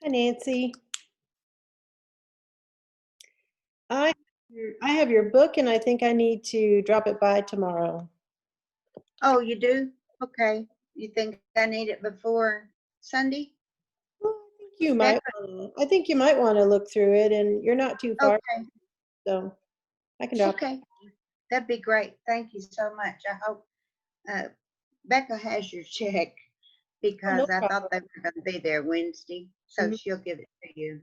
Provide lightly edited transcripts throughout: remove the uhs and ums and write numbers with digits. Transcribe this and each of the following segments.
Hi, Nancy. I I have your book, and I think I need to drop it by tomorrow. Oh, you do? Okay. You think I need it before Sunday? Well, Becca? I think you might want to look through it, and you're not too far, Okay. so I can drop it. Okay. That'd be great. Thank you so much. I hope uh, Becca has your check Oh, no because I thought problem. they were going to be there Wednesday, so Mhm. she'll give it to you.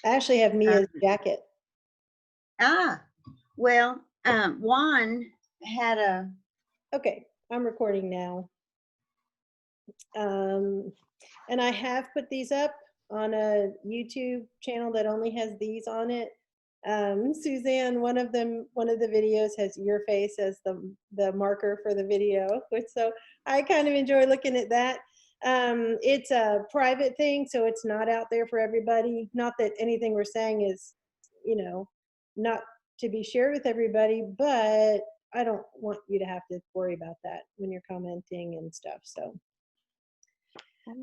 I actually have Mia's Um, jacket. well, Juan had a, Okay, I'm recording now. Um, and I have put these up on a YouTube channel that only has these on it. Suzanne, one of the videos has your face as the marker for the video, which so I kind of enjoy looking at that. It's a private thing, so it's not out there for everybody. Not that anything we're saying is, you know, not to be shared with everybody, but I don't want you to have to worry about that when you're commenting and stuff. So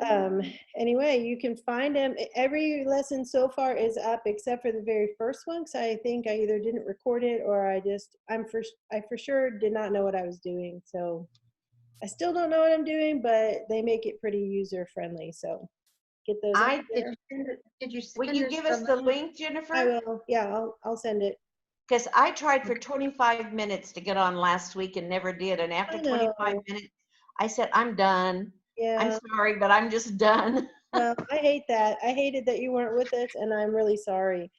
um, anyway, you can find them. Every lesson so far is up except for the very first one. So I think I either didn't record it or I for sure did not know what I was doing. So I still don't know what I'm doing, but they make it pretty user friendly. So get those up I did there. you send it? Did you will send you us give the us the link? link, I Jennifer? will. Yeah, I'll send it. Because I tried for 25 minutes to get on last week and never did. And after I 25 know. minutes, I said, I'm done. I'm Yeah. sorry, but I'm just done. Well, I hate that. I hated that you weren't with us, and I'm really sorry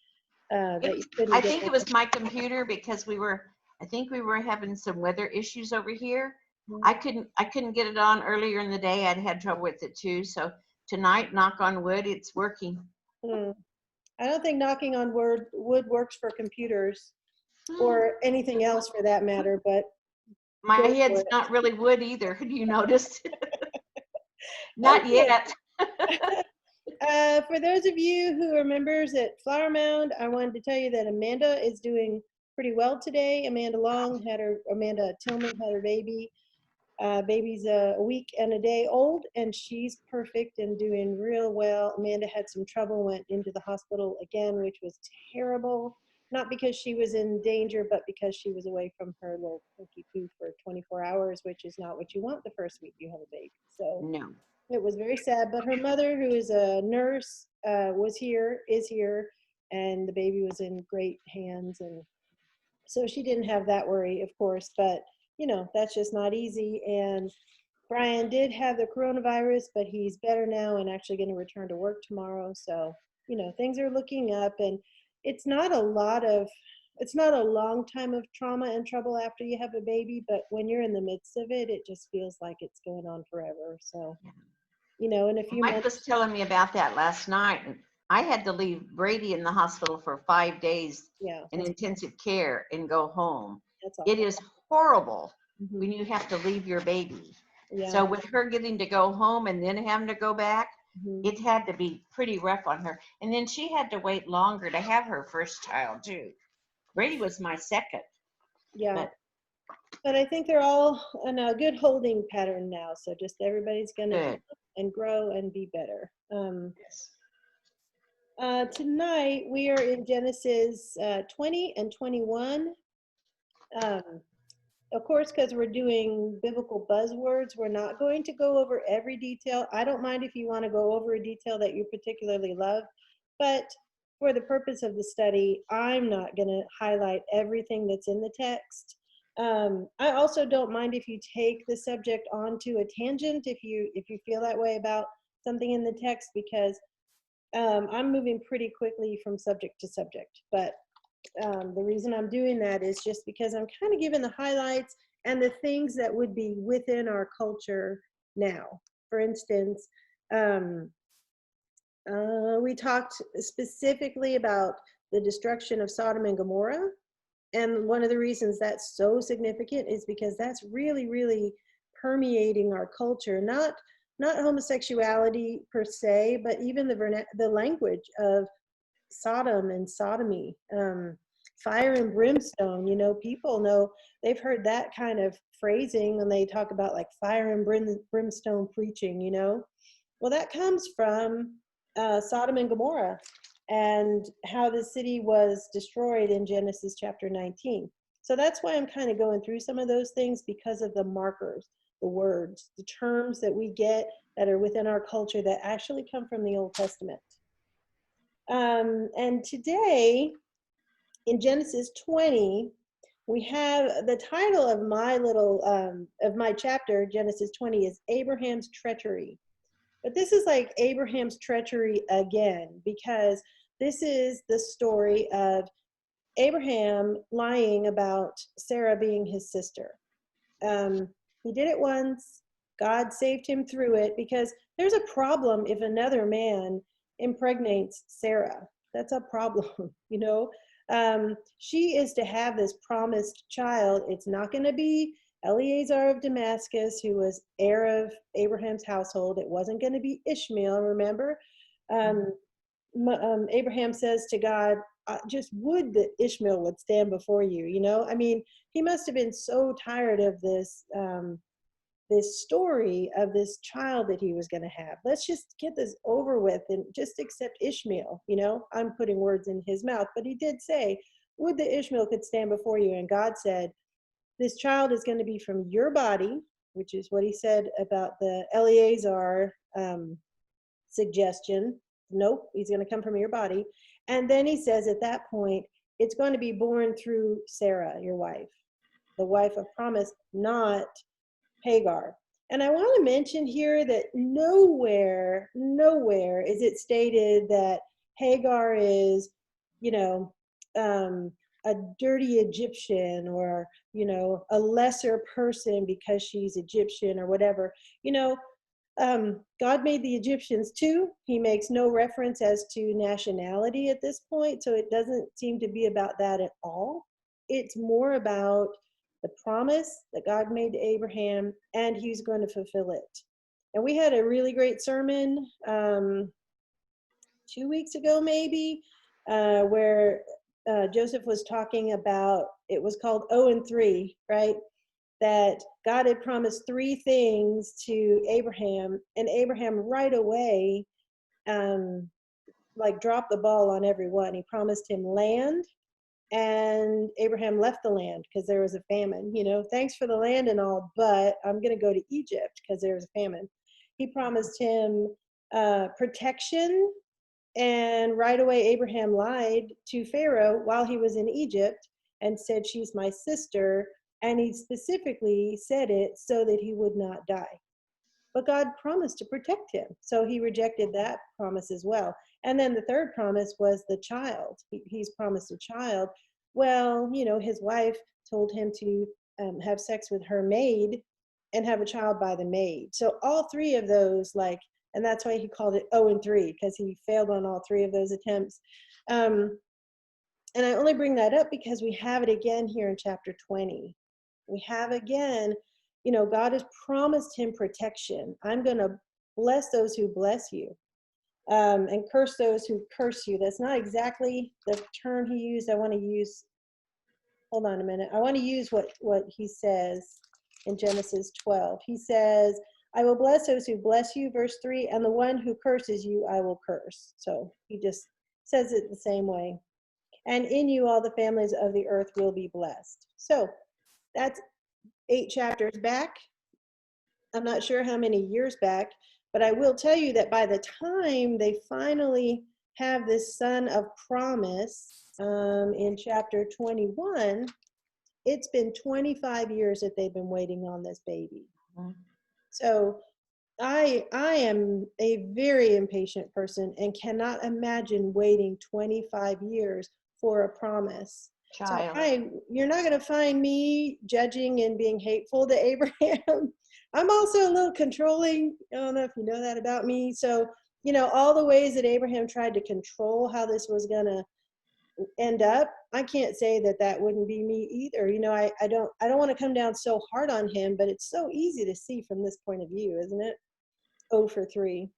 that you couldn't I get think it on. was my computer because I think we were having some weather issues over here. Mhm. I couldn't get it on earlier in the day. I'd had trouble with it too. So tonight, knock on wood, it's working. Hmm. I don't think knocking on wood works for computers or anything else for that matter, but My go for head's it. not really wood either. Do you notice? Not Okay. yet. For those of you who are members at Flower Mound, I wanted to tell you that Amanda is doing pretty well today. Amanda Tillman had her baby. Baby's a week and a day old, and she's perfect and doing real well. Amanda had some trouble, went into the hospital again, which was terrible. Not because she was in danger, but because she was away from her little cookie poo for 24 hours, which is not what you want the first week you have a baby. So No. it was very sad. But her mother, who is a nurse, is here, and the baby was in great hands. And so she didn't have that worry, of course, but that's just not easy. And Brian did have the coronavirus, but he's better now and actually going to return to work tomorrow. So, things are looking up, and it's not a lot of it's not a long time of trauma and trouble after you have a baby, but when you're in the midst of it, it just feels like it's going on forever. So, in a few Mike was months, telling me about that last night. And I had to leave Brady in the hospital for 5 days yeah, in intensive care and go home. that's It awful. is horrible Hmm. when you have to leave your baby. Yeah. So with her getting to go home and then having to go back, Hmm. it had to be pretty rough on her. And then she had to wait longer to have her first child too. Brady was my second, Yeah. but But I think they're all in a good holding pattern now. So just everybody's going to heal good. and grow and be better. Yes. Tonight we are in Genesis 20 and 21. Um, of course, because we're doing biblical buzzwords, we're not going to go over every detail. I don't mind if you want to go over a detail that you particularly love, but for the purpose of the study, I'm not going to highlight everything that's in the text. I also don't mind if you take the subject onto a tangent if you feel that way about something in the text, because I'm moving pretty quickly from subject to subject. But the reason I'm doing that is just because I'm kind of giving the highlights and the things that would be within our culture now. For instance, um, we talked specifically about the destruction of Sodom and Gomorrah. And one of the reasons that's so significant is because that's really, really permeating our culture. Not homosexuality per se, but even the language of Sodom and sodomy, fire and brimstone. People know, they've heard that kind of phrasing when they talk about like fire and brimstone preaching. Well, that comes from Sodom and Gomorrah and how the city was destroyed in Genesis chapter 19. So that's why I'm kind of going through some of those things, because of the markers, the words, the terms that we get that are within our culture that actually come from the Old Testament. And today in Genesis 20, we have the title of my little, of my chapter, Genesis 20, is Abraham's Treachery. But this is like Abraham's treachery again, because this is the story of Abraham lying about Sarah being his sister. He did it once. God saved him through it, because there's a problem if another man impregnates Sarah. That's a problem, you know. She is to have this promised child. It's not going to be Eleazar of Damascus, who was heir of Abraham's household. It wasn't going to be Ishmael, remember? Abraham says to God, just would that Ishmael would stand before you, you know? I mean, he must have been so tired of this, this story of this child that he was going to have. Let's just get this over with and just accept Ishmael, you know? I'm putting words in his mouth, but he did say, would that Ishmael could stand before you? And God said, this child is going to be from your body, which is what he said about the Eleazar suggestion. Nope, he's going to come from your body. And then he says at that point, it's going to be born through Sarah, your wife, the wife of promise, not Hagar. And I want to mention here that nowhere is it stated that Hagar is, you know, a dirty Egyptian, or, you know, a lesser person because she's Egyptian or whatever. You know, God made the Egyptians too. He makes no reference as to nationality at this point, so it doesn't seem to be about that at all. It's more about the promise that God made to Abraham, and he's going to fulfill it. And we had a really great sermon 2 weeks ago, maybe, where Joseph was talking about, it was called 0 and 3, right? That God had promised 3 things to Abraham, and Abraham right away, like dropped the ball on every one. He promised him land, and Abraham left the land because there was a famine. You know, thanks for the land and all, but I'm going to go to Egypt because there was a famine. He promised him protection, and right away Abraham lied to Pharaoh while he was in Egypt and said, she's my sister. And he specifically said it so that he would not die. But God promised to protect him, so he rejected that promise as well. And then the third promise was the child. He's promised a child. Well, you know, his wife told him to have sex with her maid and have a child by the maid. So all 3 of those, like, and that's why he called it 0 and 3, because he failed on all 3 of those attempts. And I only bring that up because we have it again here in chapter 20. We have again, you know, God has promised him protection. I'm going to bless those who bless you, and curse those who curse you. That's not exactly the term he used. I want to use, hold on a minute. I want to use what he says in Genesis 12. He says, I will bless those who bless you, verse 3, and the one who curses you, I will curse. So he just says it the same way. And in you, all the families of the earth will be blessed. So that's 8 chapters back. I'm not sure how many years back, but I will tell you that by the time they finally have this son of promise in chapter 21, it's been 25 years that they've been waiting on this baby. So I am a very impatient person and cannot imagine waiting 25 years for a promise. Child. So you're not going to find me judging and being hateful to Abraham. I'm also a little controlling. I don't know if you know that about me. So, you know, all the ways that Abraham tried to control how this was going to end up, I can't say that that wouldn't be me either. You know, I don't want to come down so hard on him, but it's so easy to see from this point of view, isn't it? 0 for 3.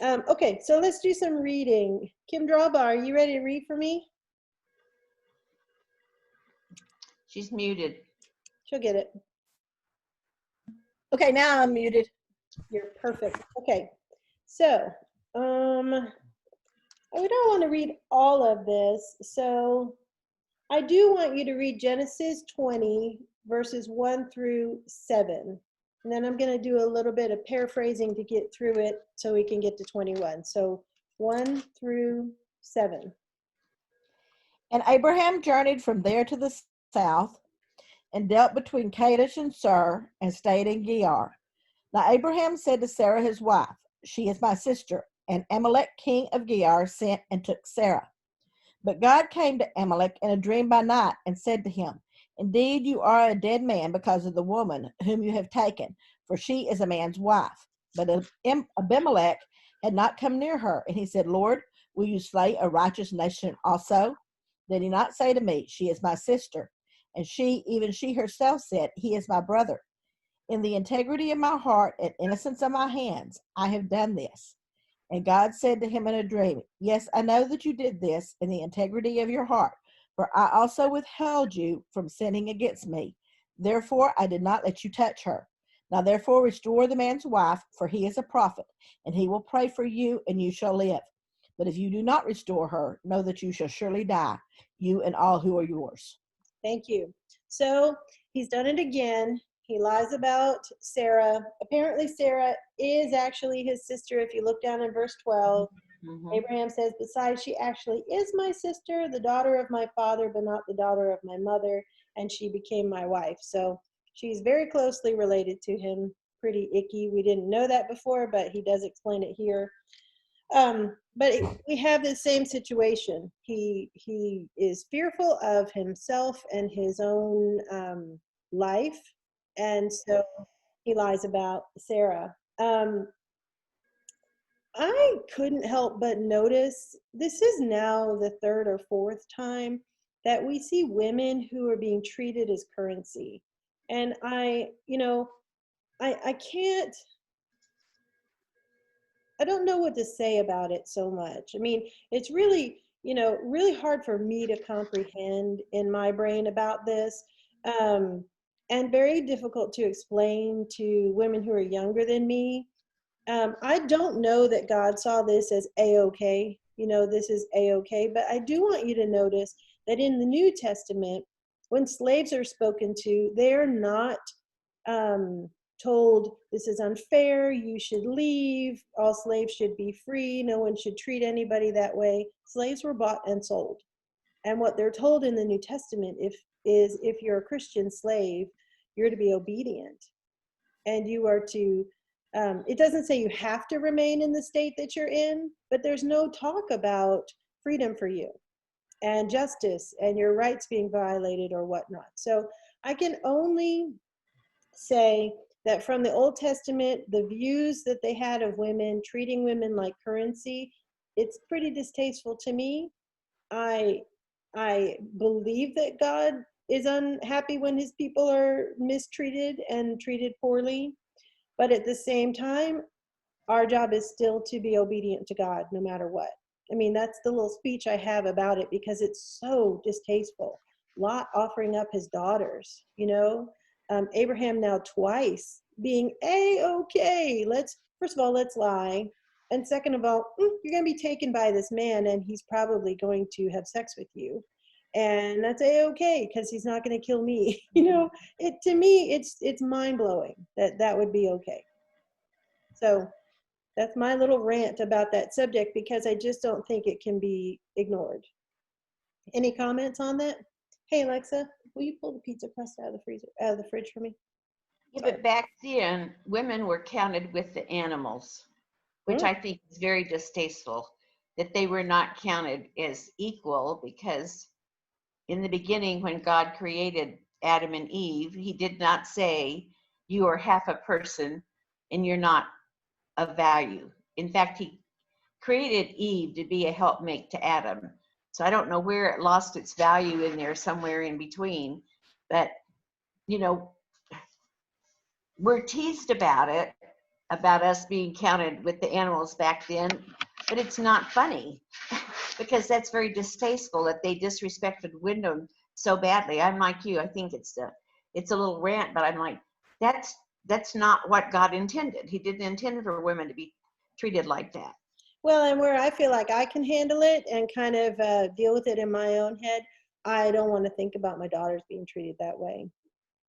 Okay, so let's do some reading. Kim Drawbar, are you ready to read for me? She's muted. She'll get it. Okay, now I'm muted. You're perfect. Okay, so We don't want to read all of this, so I do want you to read Genesis 20, verses 1 through 7. And then I'm going to do a little bit of paraphrasing to get through it so we can get to 21. So 1 through 7. And Abraham journeyed from there to the south and dealt between Kadesh and Shur and stayed in Gerar. Now Abraham said to Sarah his wife, "She is my sister." And Amalek king of Gerar sent and took Sarah. But God came to Amalek in a dream by night and said to him, "Indeed, you are a dead man because of the woman whom you have taken, for she is a man's wife." But Abimelech had not come near her, and he said, "Lord, will you slay a righteous nation also? Did he not say to me, 'She is my sister'?" And even she herself said, "He is my brother." In the integrity of my heart and innocence of my hands, I have done this. And God said to him in a dream, "Yes, I know that you did this in the integrity of your heart, for I also withheld you from sinning against me. Therefore, I did not let you touch her. Now, therefore, restore the man's wife, for he is a prophet, and he will pray for you, and you shall live. But if you do not restore her, know that you shall surely die, you and all who are yours." Thank you. So he's done it again. He lies about Sarah. Apparently, Sarah is actually his sister. If you look down in verse 12, Mhm. Abraham says, "Besides, she actually is my sister, the daughter of my father, but not the daughter of my mother, and she became my wife." So she's very closely related to him. Pretty icky. We didn't know that before, but he does explain it here. We have the same situation. He is fearful of himself and his own life, and so he lies about Sarah. I couldn't help but notice this is now the third or fourth time that we see women who are being treated as currency, and I can't. I don't know what to say about it so much. I mean, it's really, really hard for me to comprehend in my brain about this, um, and very difficult to explain to women who are younger than me. I don't know that God saw this as a-okay. This is a-okay, but I do want you to notice that in the New Testament, when slaves are spoken to, they're not um, told this is unfair, you should leave, all slaves should be free, no one should treat anybody that way. Slaves were bought and sold. And what they're told in the New Testament if you're a Christian slave, you're to be obedient. And you are to, it doesn't say you have to remain in the state that you're in, but there's no talk about freedom for you and justice and your rights being violated or whatnot. So I can only say that from the Old Testament, the views that they had of women, treating women like currency, it's pretty distasteful to me. I I believe that God is unhappy when his people are mistreated and treated poorly, but at the same time, our job is still to be obedient to God no matter what. I mean, that's the little speech I have about it because it's so distasteful. Lot offering up his daughters, Abraham now twice being a-okay. First of all, let's lie. And second of all, you're going to be taken by this man and he's probably going to have sex with you. And that's a-okay because he's not going to kill me. To me, it's mind blowing that would be okay. So that's my little rant about that subject because I just don't think it can be ignored. Any comments on that? Hey Alexa, will you pull the pizza crust out of the fridge for me? Yeah, Sorry. but back then, women were counted with the animals, which I think is very distasteful, that they were not counted as equal because in the beginning, when God created Adam and Eve, he did not say, you are half a person and you're not of value. In fact, he created Eve to be a helpmate to Adam. So I don't know where it lost its value in there, somewhere in between. But, we're teased about it, about us being counted with the animals back then, but it's not funny because that's very distasteful that they disrespected women so badly. I'm like you. I think it's a little rant, but I'm like, that's not what God intended. He didn't intend for women to be treated like that. Well, and where I feel like I can handle it and kind of deal with it in my own head, I don't want to think about my daughters being treated that way.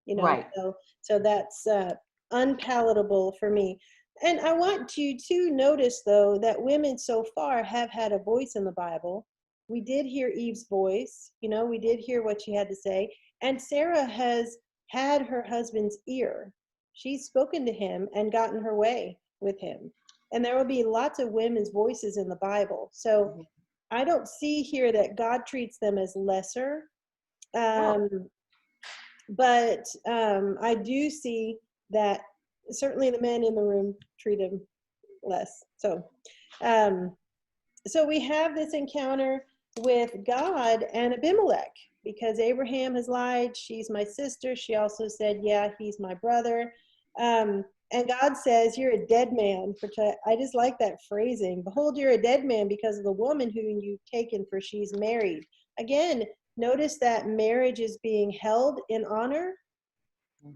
You know, Right. so that's unpalatable for me. And I want you to notice, though, that women so far have had a voice in the Bible. We did hear Eve's voice, you know, we did hear what she had to say. And Sarah has had her husband's ear. She's spoken to him and gotten her way with him. And there will be lots of women's voices in the Bible. So I don't see here that God treats them as lesser. But I do see that certainly the men in the room treat him less. Um, so we have this encounter with God and Abimelech because Abraham has lied. She's my sister. She also said, yeah, he's my brother. And God says, you're a dead man. Which I just like that phrasing. Behold, you're a dead man because of the woman whom you've taken, for she's married. Again, notice that marriage is being held in honor,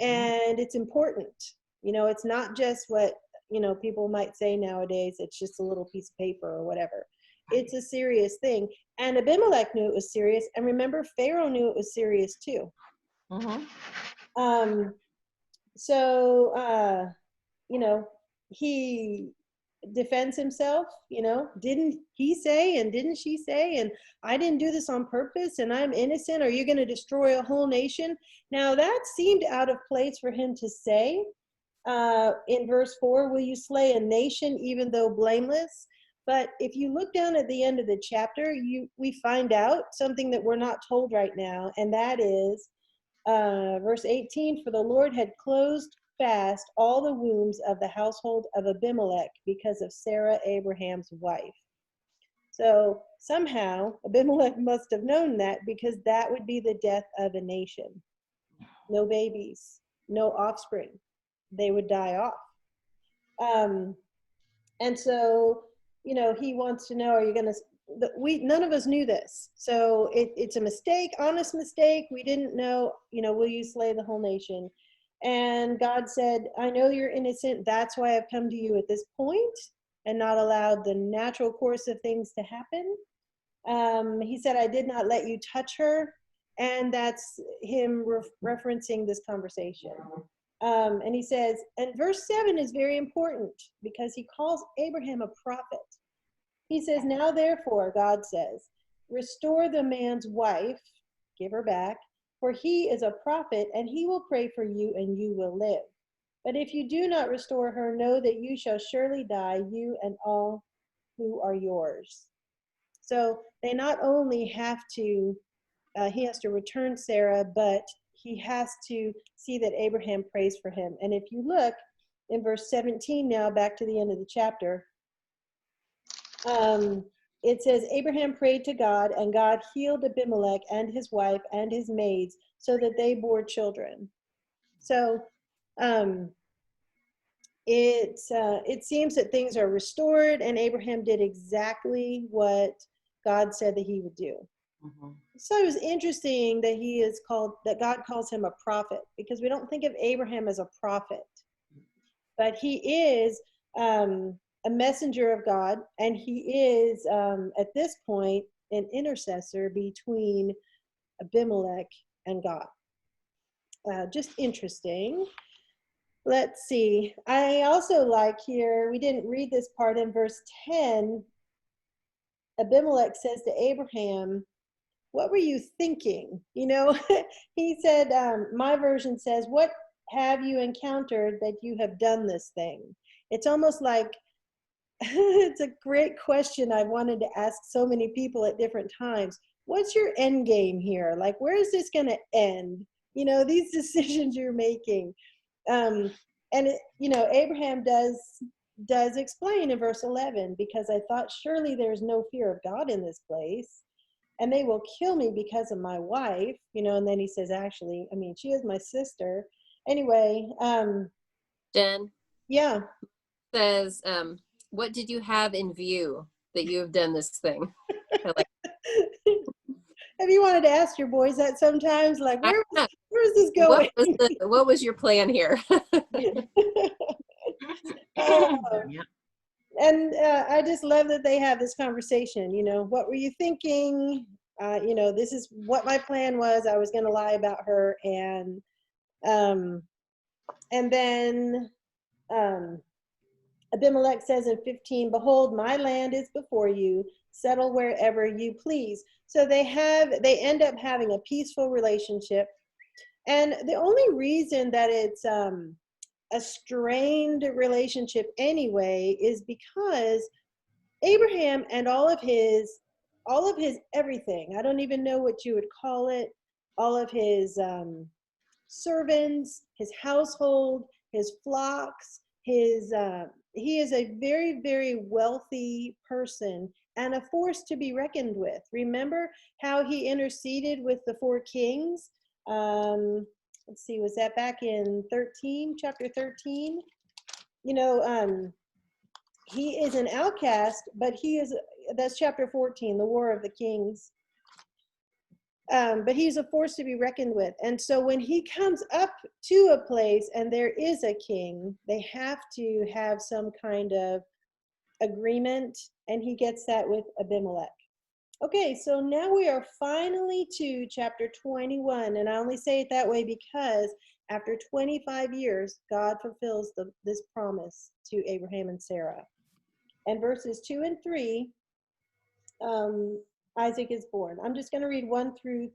and it's important. You know, it's not just what, you know, people might say nowadays, it's just a little piece of paper or whatever. It's a serious thing. And Abimelech knew it was serious. And remember, Pharaoh knew it was serious too. You know, he defends himself, you know, didn't he say, and didn't she say, and I didn't do this on purpose, and I'm innocent. Are you going to destroy a whole nation? Now that seemed out of place for him to say. In verse 4, will you slay a nation even though blameless? But if you look down at the end of the chapter, we find out something that we're not told right now, and that is verse 18, for the Lord had closed fast all the wombs of the household of Abimelech because of Sarah, Abraham's wife. So somehow Abimelech must have known that, because that would be the death of a nation. No babies, no offspring. They would die off. And so, you know, he wants to know, are you going to, none of us knew this. So it's a mistake, honest mistake. We didn't know, you know, will you slay the whole nation? And God said, I know you're innocent. That's why I've come to you at this point and not allowed the natural course of things to happen. He said, I did not let you touch her. And that's him referencing this conversation. And he says, and verse 7 is very important because he calls Abraham a prophet. He says, now therefore, God says, restore the man's wife, give her back, for he is a prophet, and he will pray for you, and you will live. But if you do not restore her, know that you shall surely die, you and all who are yours. So they not only have to, he has to return Sarah, but he has to see that Abraham prays for him. And if you look in verse 17 now, back to the end of the chapter, it says, Abraham prayed to God, and God healed Abimelech and his wife and his maids so that they bore children. So it seems that things are restored, and Abraham did exactly what God said that he would do. So it was interesting that God calls him a prophet, because we don't think of Abraham as a prophet, but he is a messenger of God, and he is at this point an intercessor between Abimelech and God. Just interesting. Let's see. I also like here, we didn't read this part in verse 10. Abimelech says to Abraham, what were you thinking? You know, he said, my version says, what have you encountered that you have done this thing? It's almost like, it's a great question I've wanted to ask so many people at different times. What's your end game here? Like, where is this going to end? You know, these decisions you're making. And, you know, Abraham does explain in verse 11, because I thought, surely there's no fear of God in this place, and they will kill me because of my wife, you know. And then he says, actually, I mean, she is my sister. Anyway, Jen yeah. says, what did you have in view that you have done this thing? I like Have you wanted to ask your boys that sometimes? Like, where's this going? what was your plan here? Oh, And I just love that they have this conversation. What were you thinking? This is what my plan was. I was going to lie about her, um, and then Abimelech says in 15, "Behold, my land is before you. Settle wherever you please." So they end up having a peaceful relationship, and the only reason that it's a strained relationship anyway is because Abraham and all of his everything, I don't even know what you would call it, all of his servants, his household, his flocks, he is a very, very wealthy person and a force to be reckoned with. Remember how he interceded with the four kings? Let's see, was that back in chapter 13? He is an outcast, but that's chapter 14, the War of the Kings. But he's a force to be reckoned with. And so when he comes up to a place and there is a king, they have to have some kind of agreement, and he gets that with Abimelech. Okay, so now we are finally to chapter 21, and I only say it that way because after 25 years, God fulfills this promise to Abraham and Sarah. And verses 2 and 3, Isaac is born. I'm just going to read 1 through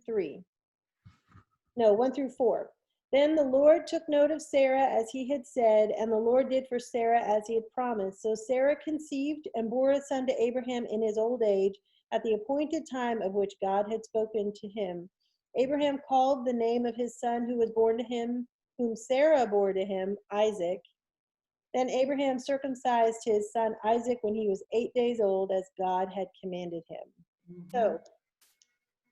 4. Then the Lord took note of Sarah as he had said, and the Lord did for Sarah as he had promised. So Sarah conceived and bore a son to Abraham in his old age, at the appointed time of which God had spoken to him. Abraham called the name of his son who was born to him, whom Sarah bore to him, Isaac. Then Abraham circumcised his son Isaac when he was 8 days old, as God had commanded him. Mhm. So,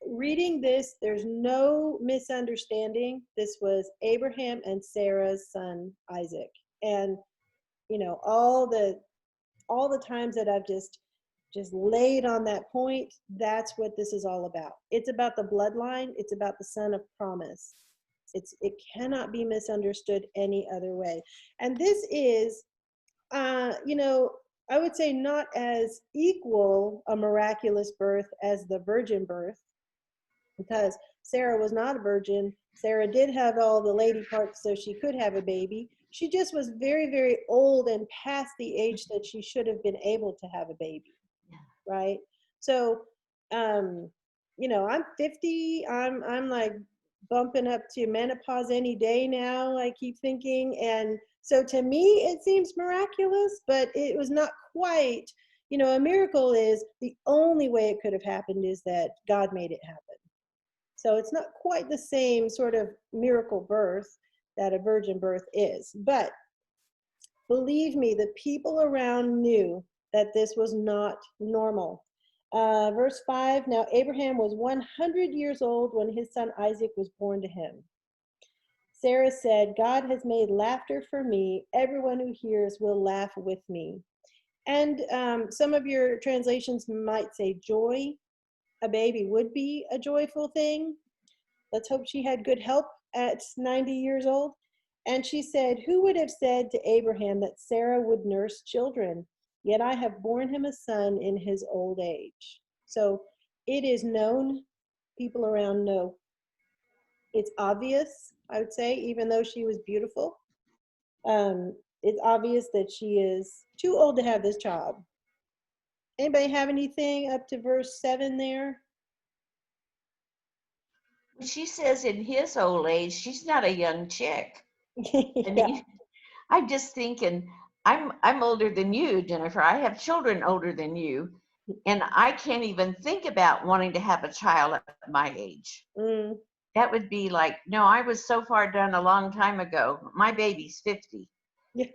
reading this, there's no misunderstanding. This was Abraham and Sarah's son Isaac. And all the times that I've just laid on that point, that's what this is all about. It's about the bloodline. It's about the son of promise. It cannot be misunderstood any other way. And this is, I would say not as equal a miraculous birth as the virgin birth, because Sarah was not a virgin. Sarah did have all the lady parts, so she could have a baby. She just was very, very old and past the age that she should have been able to have a baby. Right? So, I'm 50. I'm like bumping up to menopause any day now, I keep thinking. And so to me, it seems miraculous, but it was not quite. A miracle is the only way it could have happened is that God made it happen. So it's not quite the same sort of miracle birth that a virgin birth is. But believe me, the people around knew that this was not normal. Verse 5, now Abraham was 100 years old when his son Isaac was born to him. Sarah said, "God has made laughter for me. Everyone who hears will laugh with me." And some of your translations might say joy. A baby would be a joyful thing. Let's hope she had good help at 90 years old. And she said, "Who would have said to Abraham that Sarah would nurse children? Yet I have borne him a son in his old age." So it is known, people around know. It's obvious, I would say, even though she was beautiful. It's obvious that she is too old to have this child. Anybody have anything up to verse 7 there? She says in his old age, she's not a young chick. I Yeah. mean, I'm just thinking, I'm older than you, Jennifer. I have children older than you, and I can't even think about wanting to have a child at my age. Mm. That would be like, no, I was so far done a long time ago. My baby's 50. Yeah.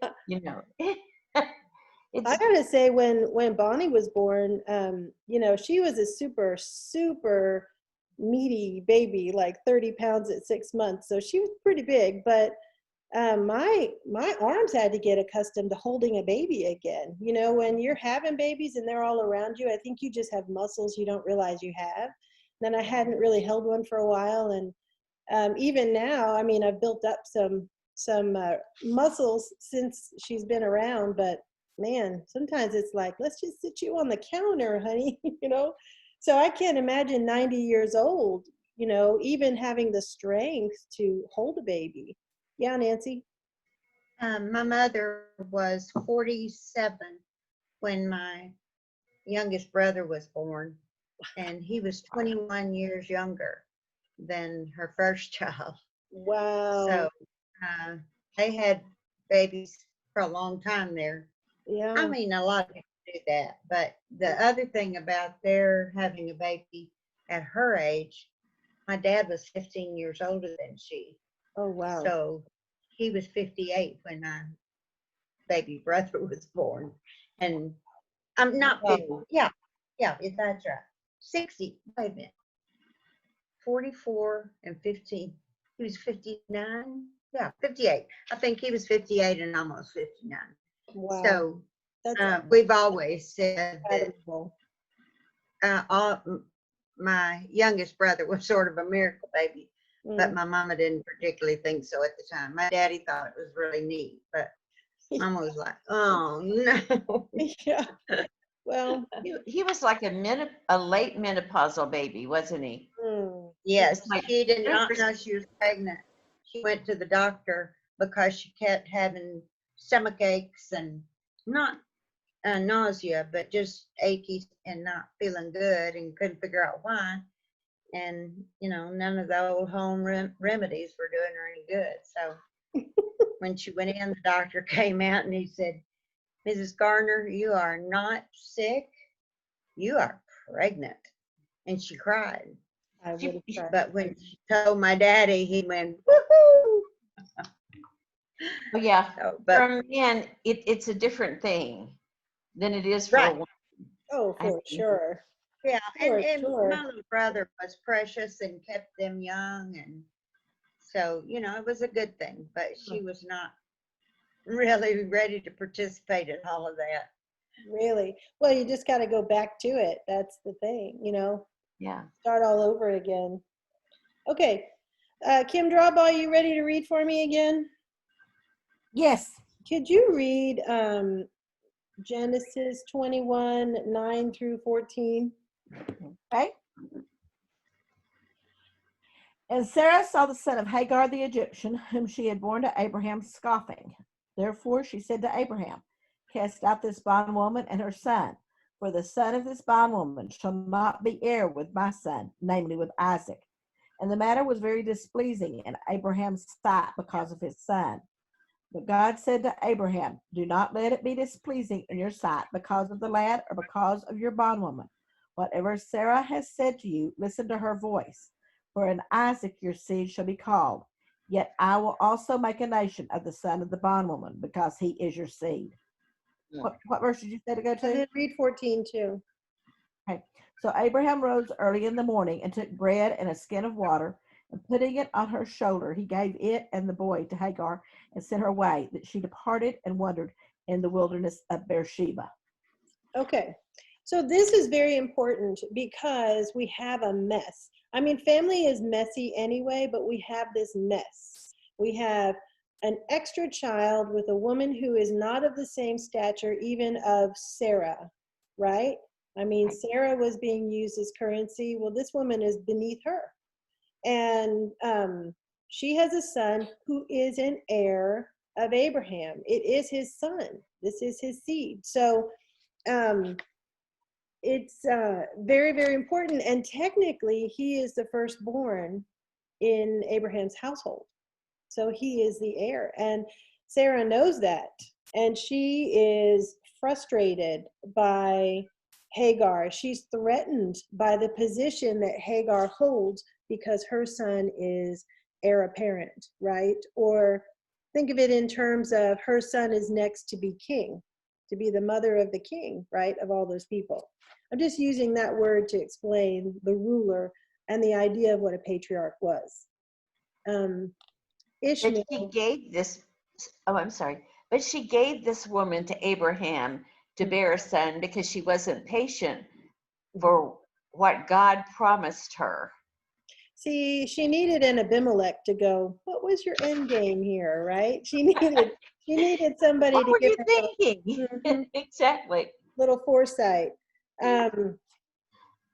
It's I gotta say, when Bonnie was born, she was a super, super meaty baby, like 30 pounds at 6 months. So she was pretty big, but my arms had to get accustomed to holding a baby again. When you're having babies and they're all around you, I think you just have muscles you don't realize you have. Then I hadn't really held one for a while, and even now, I've built up some muscles since she's been around, but man, sometimes it's like, let's just sit you on the counter, honey, you know? So I can't imagine 90 years old, you know, even having the strength to hold a baby. Yeah, Nancy? My mother was 47 when my youngest brother was born, and he was 21 years younger than her first child. Wow. So they had babies for a long time there. Yeah. I mean, a lot of people do that, but the other thing about their having a baby at her age, my dad was 15 years older than she. Oh, wow. So he was 58 when my baby brother was born. And I'm not 50. Wow. Yeah, that's right. 60, wait a minute. 44 and 15. He was 59. Yeah, 58. I think he was 58 and almost 59. Wow. So That's we've always said that incredible. my youngest brother was sort of a miracle baby, but Mm. my mama didn't particularly think so at the time. My daddy thought it was really neat, but mama was like, oh no. Yeah. Well, He was like a late menopausal baby, wasn't he? mm. Yes, It's like she did not Jennifer- know she was pregnant. She went to the doctor because she kept having stomach aches and not nausea, but just achy and not feeling good and couldn't figure out why. And, you know, none of the old home remedies were doing her any good. So when she went in, the doctor came out and he said, Mrs. Garner, you are not sick. You are pregnant. And she cried. I would have tried. But when she told my daddy, he went, woohoo. Oh, yeah. So, but For a man, it's a different thing than it is for a Right. woman. Oh, I for see. sure. yeah, and Sure. my little brother was precious and kept them young. And so, you know, it was a good thing, but she was not really ready to participate in all of that. Really. Well, you just got to go back to it. That's the thing, you know, Yeah. start all over again. Okay. Kim Drawball, you ready to read for me again? Yes. Could you read Genesis 21, 9 through 14? Okay. And Sarah saw the son of Hagar the Egyptian, whom she had borne to Abraham, scoffing. Therefore she said to Abraham, cast out this bondwoman and her son, for the son of this bondwoman shall not be heir with my son, namely with Isaac. And the matter was very displeasing in Abraham's sight because of his son. But God said to Abraham, do not let it be displeasing in your sight because of the lad or because of your bondwoman. Whatever Sarah has said to you, listen to her voice. For in Isaac your seed shall be called. Yet I will also make a nation of the son of the bondwoman, because he is your seed. What verse did you say to go And to? then read 14 too. Okay. So Abraham rose early in the morning and took bread and a skin of water, and putting it on her shoulder, he gave it and the boy to Hagar and sent her away, that she departed and wandered in the wilderness of Beersheba. Okay. So this is very important because we have a mess. I mean, family is messy anyway, but we have this mess. We have an extra child with a woman who is not of the same stature even of Sarah, right? I mean, Sarah was being used as currency. Well, this woman is beneath her. And she has a son who is an heir of Abraham. It is his son. This is his seed. So it's very, very important. And technically, he is the firstborn in Abraham's household. So he is the heir. And Sarah knows that. And she is frustrated by Hagar. She's threatened by the position that Hagar holds because her son is heir apparent, right? Or think of it in terms of her son is next to be king, to be the mother of the king, right? Of all those people. I'm just using that word to explain the ruler and the idea of what a patriarch was. Ishmael. But she gave this, oh, I'm sorry. But she gave this woman to Abraham to bear a son because she wasn't patient for what God promised her. See, she needed an Abimelech to go, what was your end game here, right? She needed somebody What to were give you her thinking? a Exactly. little foresight.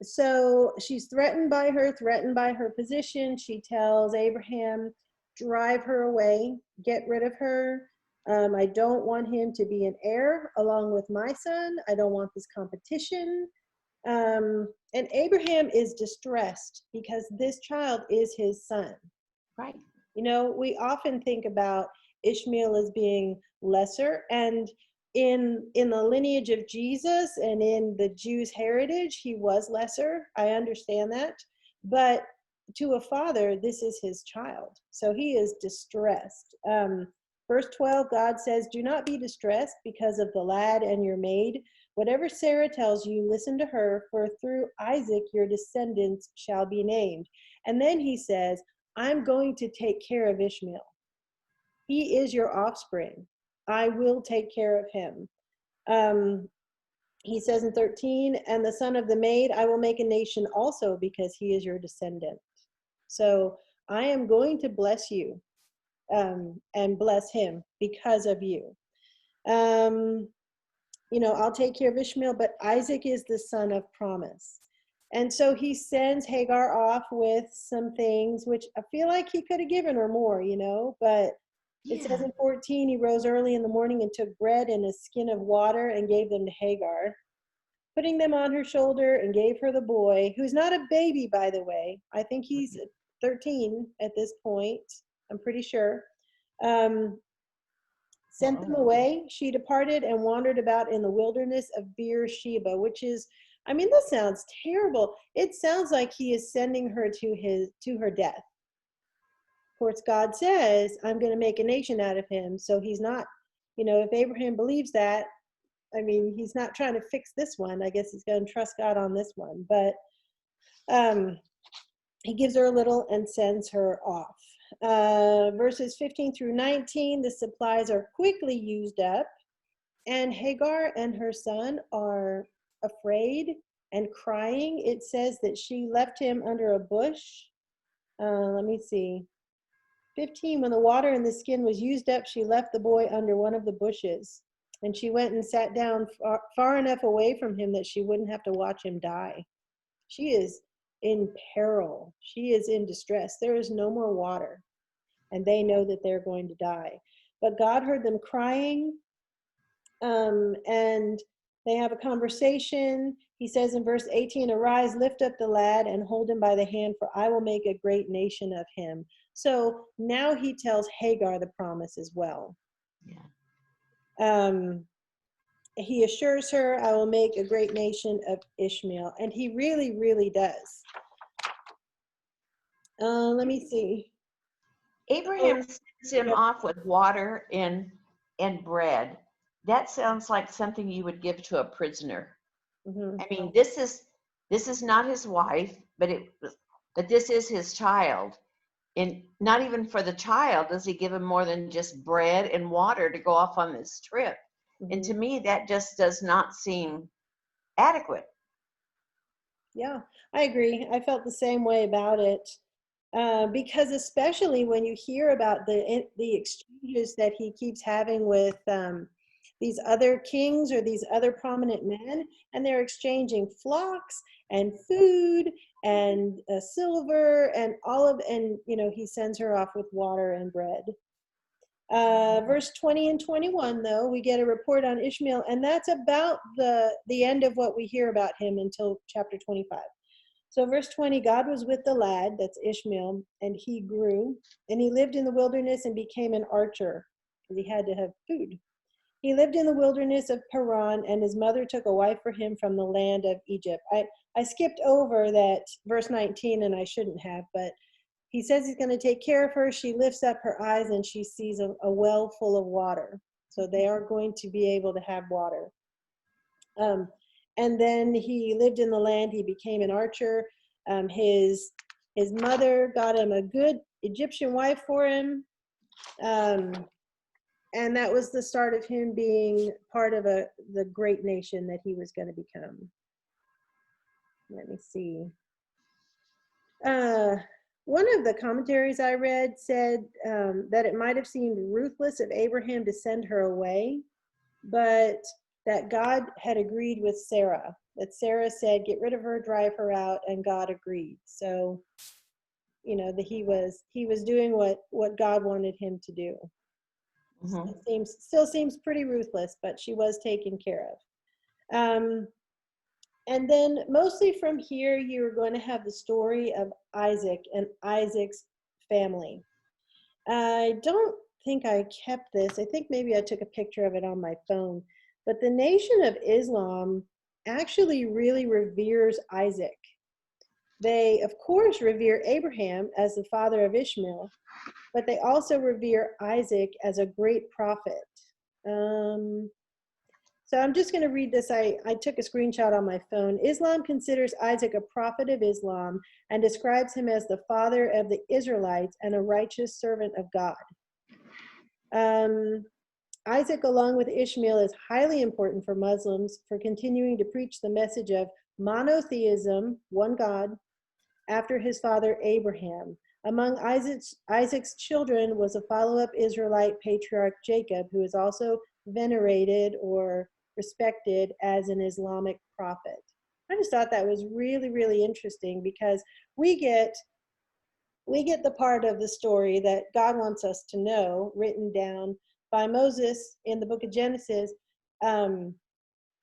So she's threatened by her position. She tells Abraham, drive her away, get rid of her. I don't want him to be an heir along with my son. I don't want this competition. And Abraham is distressed because this child is his son. Right. You know, we often think about Ishmael as being lesser, and in the lineage of Jesus and in the Jews' heritage, he was lesser. I understand that. But to a father, this is his child. So he is distressed. Verse 12, God says, do not be distressed because of the lad and your maid. Whatever Sarah tells you, listen to her, for through Isaac your descendants shall be named. And then he says, I'm going to take care of Ishmael. He is your offspring. I will take care of him. He says in 13, and the son of the maid, I will make a nation also because he is your descendant. So I am going to bless you and bless him because of you. You know, I'll take care of Ishmael, but Isaac is the son of promise. And so he sends Hagar off with some things, which I feel like he could have given her more, you know, but it says Yeah. in 14, he rose early in the morning and took bread and a skin of water and gave them to Hagar, putting them on her shoulder, and gave her the boy, who's not a baby, by the way. I think he's 13 at this point. I'm pretty sure. Sent them away. She departed and wandered about in the wilderness of Beersheba, which is, I mean, this sounds terrible. It sounds like he is sending her to her death. Of course, God says, I'm going to make a nation out of him. So he's not, you know, if Abraham believes that, I mean, he's not trying to fix this one. I guess he's going to trust God on this one. But he gives her a little and sends her off. Verses 15 through 19, the supplies are quickly used up, and Hagar and her son are afraid and crying. It says that she left him under a bush. Let me see. 15, when the water in the skin was used up, she left the boy under one of the bushes, and she went and sat down far enough away from him that she wouldn't have to watch him die. She is in peril. She is in distress. There is no more water, and they know that they're going to die. But God heard them crying, and they have a conversation. He says in verse 18, arise, lift up the lad and hold him by the hand, for I will make a great nation of him. So now he tells Hagar the promise as well. Yeah. He assures her, I will make a great nation of Ishmael. And he really, really does. Let me see. Abraham sends him yeah. off with water and bread. That sounds like something you would give to a prisoner. Mhm. I mean, this is not his wife, but this is his child. And not even for the child does he give him more than just bread and water to go off on this trip. And to me, that just does not seem adequate. Yeah, I agree. I felt the same way about it. Because especially when you hear about the exchanges that he keeps having with these other kings or these other prominent men, and they're exchanging flocks and food and silver and and you know, he sends her off with water and bread. Verse 20 and 21, though, we get a report on Ishmael, and that's about the end of what we hear about him until chapter 25. So verse 20, God was with the lad, that's Ishmael, and he grew, and he lived in the wilderness and became an archer, because he had to have food. He lived in the wilderness of Paran, and his mother took a wife for him from the land of Egypt. I skipped over that verse 19, and I shouldn't have, but he says he's going to take care of her. She lifts up her eyes, and she sees a well full of water. So they are going to be able to have water. And then he lived in the land. He became an archer. His mother got him a good Egyptian wife for him. And that was the start of him being part of the great nation that he was going to become. Let me see. one of the commentaries I read said that it might have seemed ruthless of Abraham to send her away, but that God had agreed with Sarah. That Sarah said, "Get rid of her, drive her out," and God agreed. So, you know, that he was doing what God wanted him to do. Mhm. Still seems pretty ruthless, but she was taken care of. And then mostly from here, you're going to have the story of Isaac and Isaac's family. I don't think I kept this. I think maybe I took a picture of it on my phone. But the Nation of Islam actually really reveres Isaac. They, of course, revere Abraham as the father of Ishmael, but they also revere Isaac as a great prophet. So I'm just going to read this. I took a screenshot on my phone. Islam considers Isaac a prophet of Islam and describes him as the father of the Israelites and a righteous servant of God. Isaac, along with Ishmael, is highly important for Muslims for continuing to preach the message of monotheism, one God, after his father Abraham. Among Isaac's children was a follow-up Israelite patriarch Jacob, who is also venerated or respected as an Islamic prophet. I just thought that was really, really interesting because we get the part of the story that God wants us to know written down by Moses in the book of Genesis, you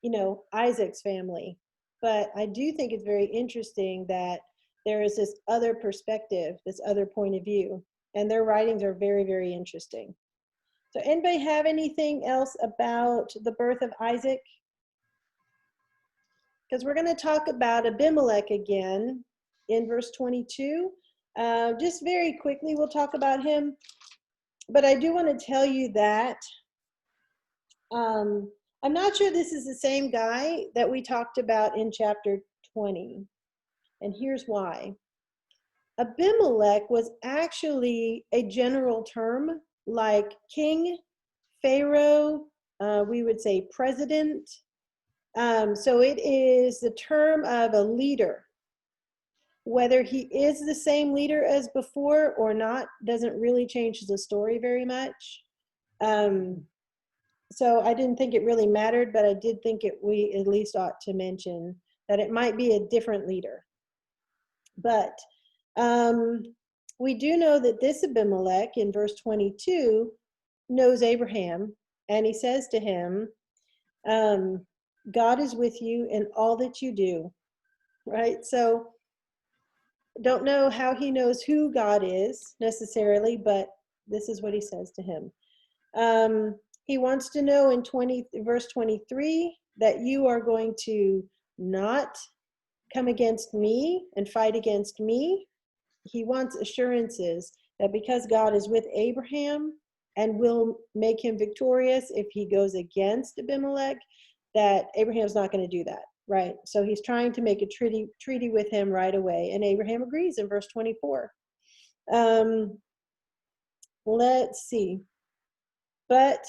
know, Isaac's family. But I do think it's very interesting that there is this other perspective, this other point of view, and their writings are very, very interesting. So anybody have anything else about the birth of Isaac? Because we're going to talk about Abimelech again in verse 22. Just very quickly, we'll talk about him. But I do want to tell you that I'm not sure this is the same guy that we talked about in chapter 20. And here's why. Abimelech was actually a general term like king, pharaoh, we would say president. So it is the term of a leader. Whether he is the same leader as before or not doesn't really change the story very much. So I didn't think it really mattered, but I did think we at least ought to mention that it might be a different leader. But we do know that this Abimelech in verse 22 knows Abraham, and he says to him, God is with you in all that you do, right? So don't know how he knows who God is necessarily, but this is what he says to him. He wants to know in verse 23 that you are going to not come against me and fight against me. He wants assurances that because God is with Abraham and will make him victorious if he goes against Abimelech, that Abraham's not going to do that, right? So he's trying to make a treaty with him right away, and Abraham agrees in verse 24. Let's see. But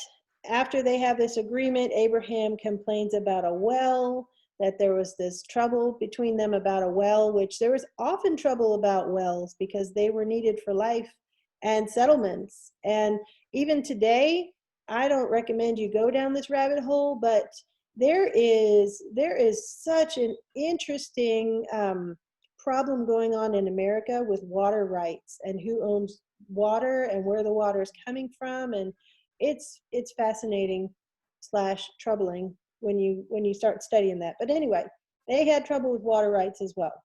after they have this agreement, Abraham complains about a well, that there was this trouble between them about a well, which there was often trouble about wells because they were needed for life and settlements. And even today, I don't recommend you go down this rabbit hole, but there is such an interesting problem going on in America with water rights and who owns water and where the water is coming from, and it's fascinating / troubling when you start studying that. But anyway, they had trouble with water rights as well.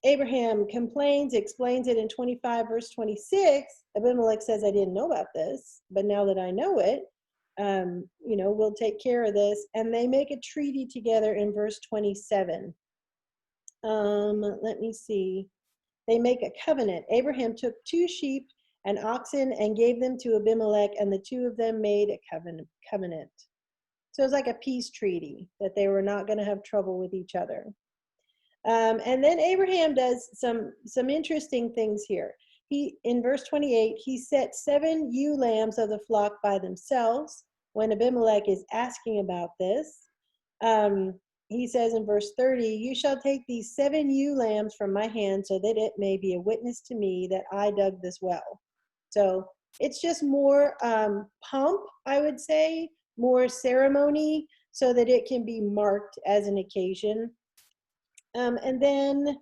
Abraham complains, explains it in 25 verse 26. Abimelech says, I didn't know about this, but now that I know it, we'll take care of this. And they make a treaty together in verse 27. Let me see. They make a covenant. Abraham took 2 sheep and oxen and gave them to Abimelech, and the 2 of them made a covenant. So it's like a peace treaty that they were not going to have trouble with each other. And then Abraham does some interesting things here. In verse 28, he set 7 ewe lambs of the flock by themselves when Abimelech is asking about this. he says in verse 30, you shall take these 7 ewe lambs from my hand so that it may be a witness to me that I dug this well. So it's just more pomp, I would say, more ceremony so that it can be marked as an occasion. And then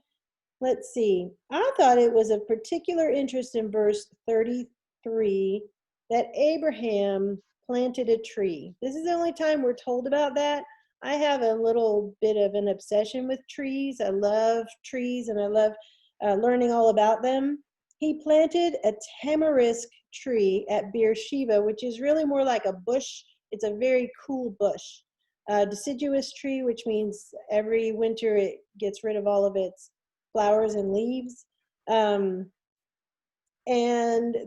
let's see, I thought it was of particular interest in verse 33 that Abraham planted a tree. This is the only time we're told about that. I have a little bit of an obsession with trees. I love trees and I love learning all about them. He planted a tamarisk tree at Beersheba, which is really more like a bush. It's a very cool bush. Deciduous tree, which means every winter it gets rid of all of its flowers and leaves. And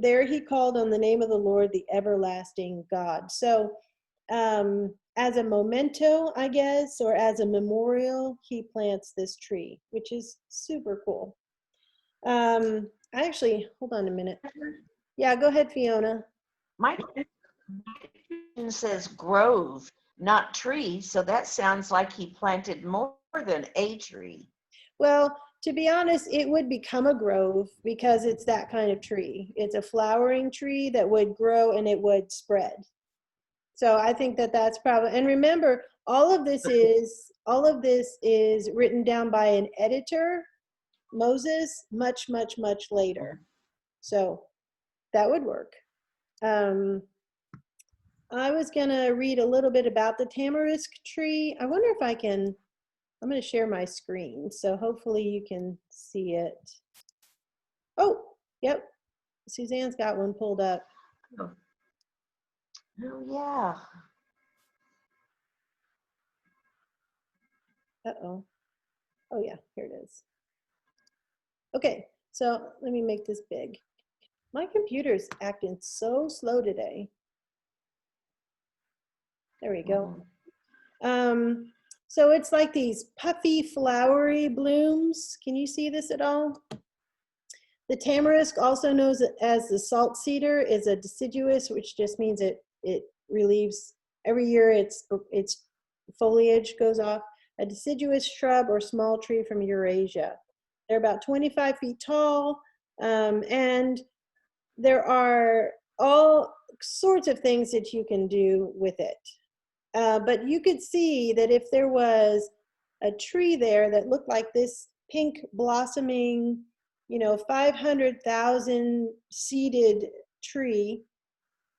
there he called on the name of the Lord, the everlasting God. So as a memento, I guess, or as a memorial, he plants this tree, which is super cool. Actually, hold on a minute. Yeah, go ahead, Fiona. My definition says grove, not tree, so that sounds like he planted more than a tree. Well, to be honest, it would become a grove because it's that kind of tree. It's a flowering tree that would grow and it would spread. So I think that that's probably, and remember, all of this is written down by an editor, Moses, much, much, much later. So that would work. I was gonna read a little bit about the tamarisk tree. I wonder if I can, I'm gonna share my screen, so hopefully you can see it. Oh, yep, Suzanne's got one pulled up. Oh, yeah. Uh-oh. Oh yeah, here it is. Okay, so let me make this big. My computer's acting so slow today. There we go. So it's like these puffy, flowery blooms. Can you see this at all? The tamarisk, also known as the salt cedar, is a deciduous, which just means it relieves, every year its foliage goes off. A deciduous shrub or small tree from Eurasia. They're about 25 feet tall, and there are all sorts of things that you can do with it. But you could see that if there was a tree there that looked like this pink blossoming, 500,000 seeded tree,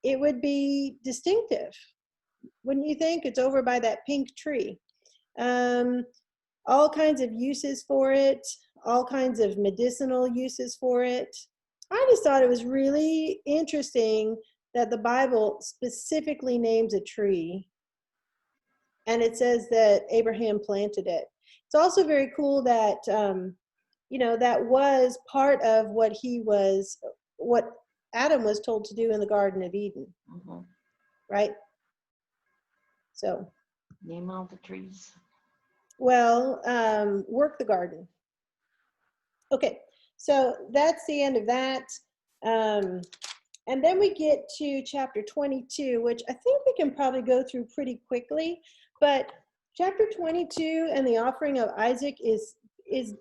it would be distinctive. Wouldn't you think? It's over by that pink tree. All kinds of uses for it, all kinds of medicinal uses for it. I just thought it was really interesting that the Bible specifically names a tree, and it says that Abraham planted it. It's also very cool that, that was part of what Adam was told to do in the Garden of Eden, right? So. Name all the trees. Well, work the garden. Okay, so that's the end of that. And then we get to chapter 22, which I think we can probably go through pretty quickly. But chapter 22 and the offering of Isaac is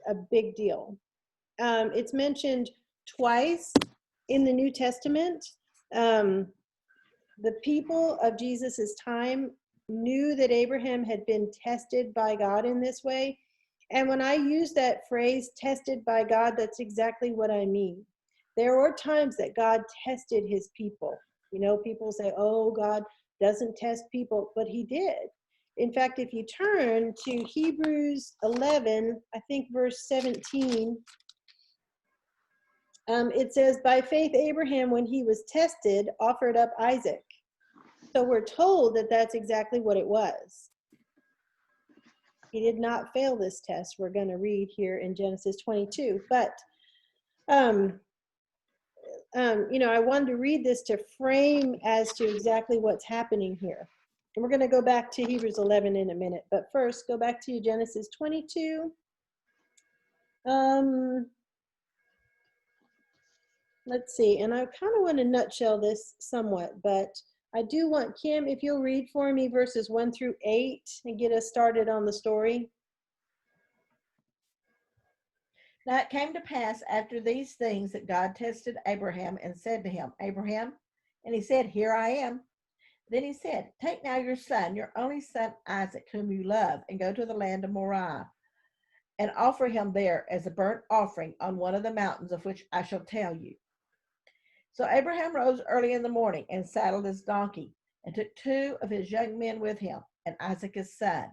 a big deal. It's mentioned twice in the New Testament. The people of Jesus's time knew that Abraham had been tested by God in this way. And when I use that phrase, tested by God, that's exactly what I mean. There were times that God tested his people. People say, oh, God doesn't test people, but he did. In fact, if you turn to Hebrews 11, I think verse 17, it says, by faith, Abraham, when he was tested, offered up Isaac. So we're told that that's exactly what it was. He did not fail this test. We're going to read here in Genesis 22. But, I wanted to read this to frame as to exactly what's happening here. And we're going to go back to Hebrews 11 in a minute. But first, go back to Genesis 22. Let's see. And I kind of want to nutshell this somewhat, but I do want Kim, if you'll read for me verses 1 through 8 and get us started on the story. Now it came to pass after these things that God tested Abraham and said to him, Abraham, and he said, Here I am. Then he said, Take now your son, your only son Isaac, whom you love, and go to the land of Moriah, and offer him there as a burnt offering on one of the mountains of which I shall tell you. So Abraham rose early in the morning and saddled his donkey, and took 2 of his young men with him, and Isaac his son.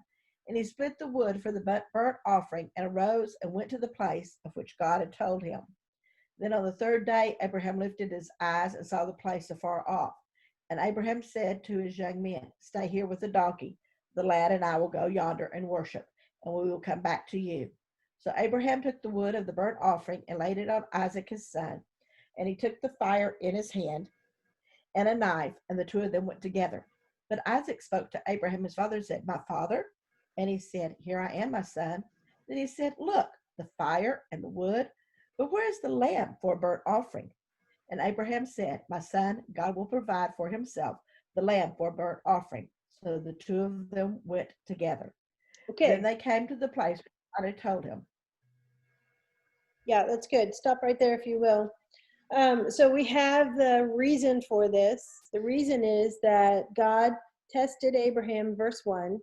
And he split the wood for the burnt offering, and arose and went to the place of which God had told him. Then on the 3rd day, Abraham lifted his eyes and saw the place afar off. And Abraham said to his young men, Stay here with the donkey. The lad and I will go yonder and worship, and we will come back to you. So Abraham took the wood of the burnt offering and laid it on Isaac his son. And he took the fire in his hand and a knife, and the 2 of them went together. But Isaac spoke to Abraham his father and said, My father? And he said, Here I am, my son. Then he said, Look, the fire and the wood, but where is the lamb for a burnt offering? And Abraham said, My son, God will provide for himself the lamb for a burnt offering. So the 2 of them went together. Okay. Then they came to the place where God had told him. Yeah, that's good. Stop right there if you will. So we have the reason for this. The reason is that God tested Abraham, verse 1,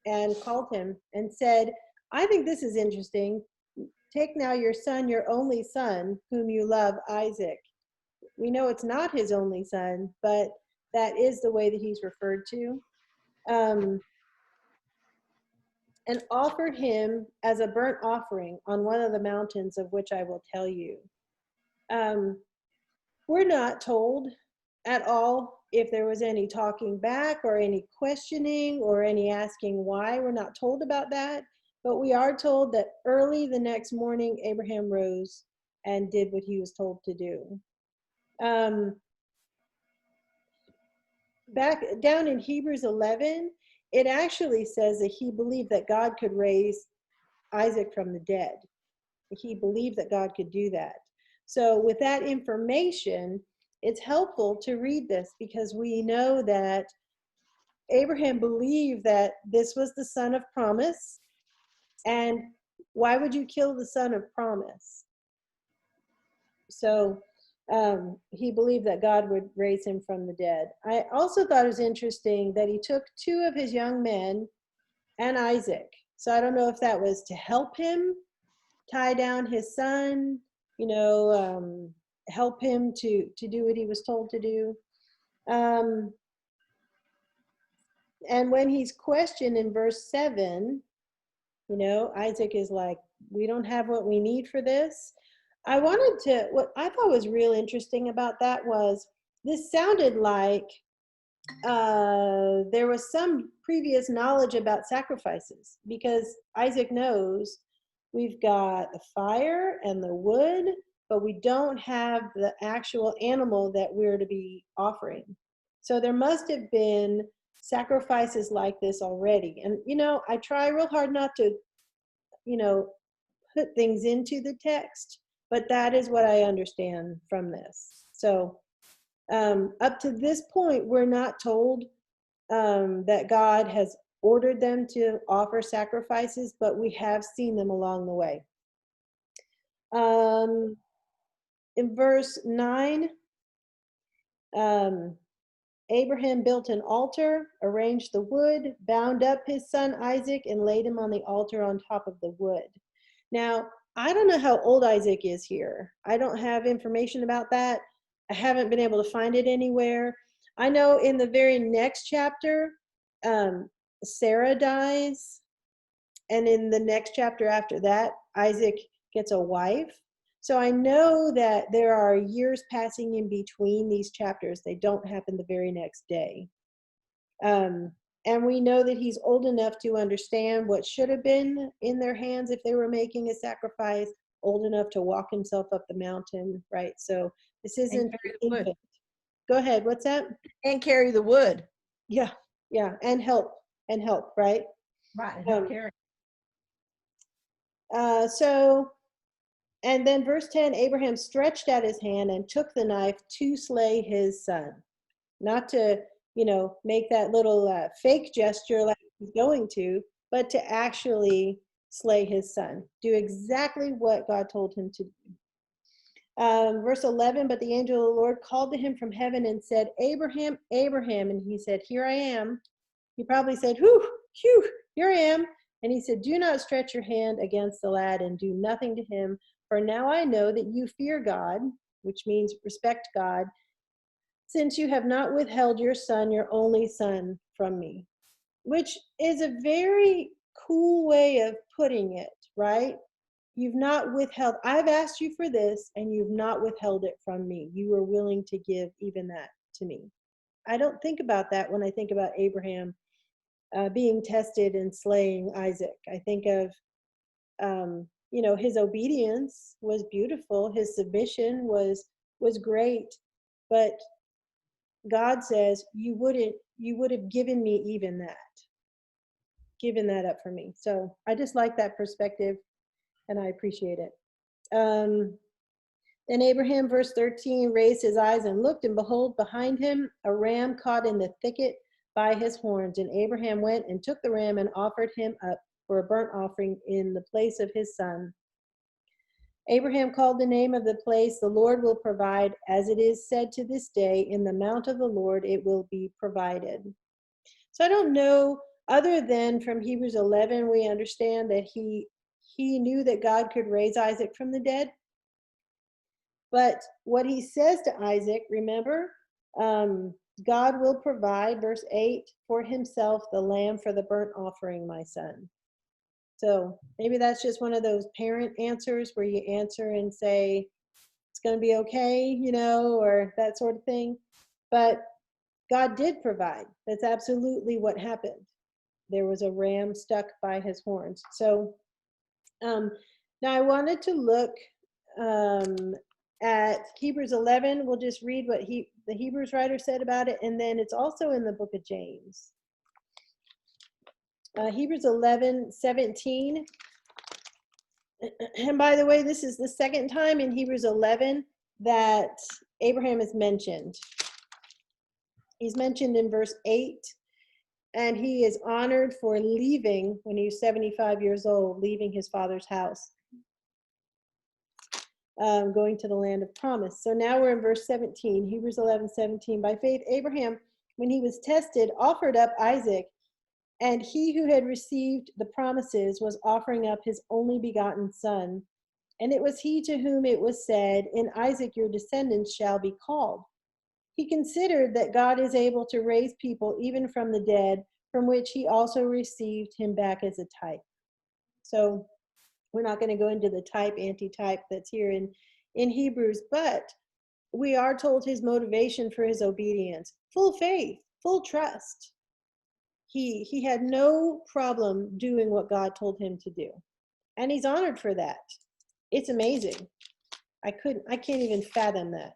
and called him and said, I think this is interesting. Take now your son, your only son, whom you love, Isaac. We know it's not his only son, but that is the way that he's referred to. And offer him as a burnt offering on one of the mountains of which I will tell you. We're not told at all if there was any talking back or any questioning or any asking why. We're not told about that, but we are told that early the next morning, Abraham rose and did what he was told to do. Back down in Hebrews 11, it actually says that he believed that God could raise Isaac from the dead. He believed that God could do that. So with that information, it's helpful to read this because we know that Abraham believed that this was the son of promise. And why would you kill the son of promise? So he believed that God would raise him from the dead. I also thought it was interesting that he took 2 of his young men and Isaac. So I don't know if that was to help him tie down his son, help him to do what he was told to do. And when he's questioned in verse 7, Isaac is like, we don't have what we need for this. What I thought was real interesting about that was this sounded like there was some previous knowledge about sacrifices, because Isaac knows we've got the fire and the wood, but we don't have the actual animal that we're to be offering. So there must have been sacrifices like this already. And, I try real hard not to, put things into the text, but that is what I understand from this. So up to this point, we're not told that God has ordered them to offer sacrifices, but we have seen them along the way. In verse 9, Abraham built an altar, arranged the wood, bound up his son Isaac, and laid him on the altar on top of the wood. Now, I don't know how old Isaac is here. I don't have information about that. I haven't been able to find it anywhere. I know in the very next chapter, Sarah dies. And in the next chapter after that, Isaac gets a wife. So I know that there are years passing in between these chapters. They don't happen the very next day. And we know that he's old enough to understand what should have been in their hands if they were making a sacrifice, old enough to walk himself up the mountain, right? So this isn't infant. Go ahead, what's that? And carry the wood. Yeah, and help, right? Right, and help carry. And then verse 10, Abraham stretched out his hand and took the knife to slay his son. Not to make that little fake gesture like he's going to, but to actually slay his son, do exactly what God told him to do. Verse 11, but the angel of the Lord called to him from heaven and said, Abraham, Abraham. And he said, here I am. He probably said, whew, here I am. And he said, do not stretch your hand against the lad and do nothing to him. For now I know that you fear God, which means respect God, since you have not withheld your son, your only son, from me. Which is a very cool way of putting it, right? You've not withheld. I've asked you for this, and you've not withheld it from me. You were willing to give even that to me. I don't think about that when I think about Abraham being tested and slaying Isaac. I think of, his obedience was beautiful. His submission was great, but God says you would have given me even that, given that up for me. So I just like that perspective, and I appreciate it. Then Abraham, verse 13, raised his eyes and looked, and behold, behind him a ram caught in the thicket by his horns. And Abraham went and took the ram and offered him up for a burnt offering in the place of his son. Abraham called the name of the place, the Lord will provide, as it is said to this day, in the mount of the Lord it will be provided. So I don't know, other than from Hebrews 11, we understand that he knew that God could raise Isaac from the dead. But what he says to Isaac, remember, God will provide, verse 8, for himself the lamb for the burnt offering, my son. So maybe that's just one of those parent answers where you answer and say, it's going to be okay, or that sort of thing. But God did provide. That's absolutely what happened. There was a ram stuck by his horns. So now I wanted to look at Hebrews 11. We'll just read what the Hebrews writer said about it, and then it's also in the book of James. Hebrews 11:17. And by the way, this is the second time in Hebrews 11 that Abraham is mentioned. He's mentioned in verse 8, and he is honored for leaving, when he was 75 years old, leaving his father's house, going to the land of promise. So now we're in verse 17, Hebrews 11:17. By faith, Abraham, when he was tested, offered up Isaac, and he who had received the promises was offering up his only begotten son. And it was he to whom it was said, in Isaac your descendants shall be called. He considered that God is able to raise people even from the dead, from which he also received him back as a type. So we're not going to go into the type, anti-type that's here in Hebrews, but we are told his motivation for his obedience: full faith, full trust. He had no problem doing what God told him to do. And he's honored for that. It's amazing. I can't even fathom that.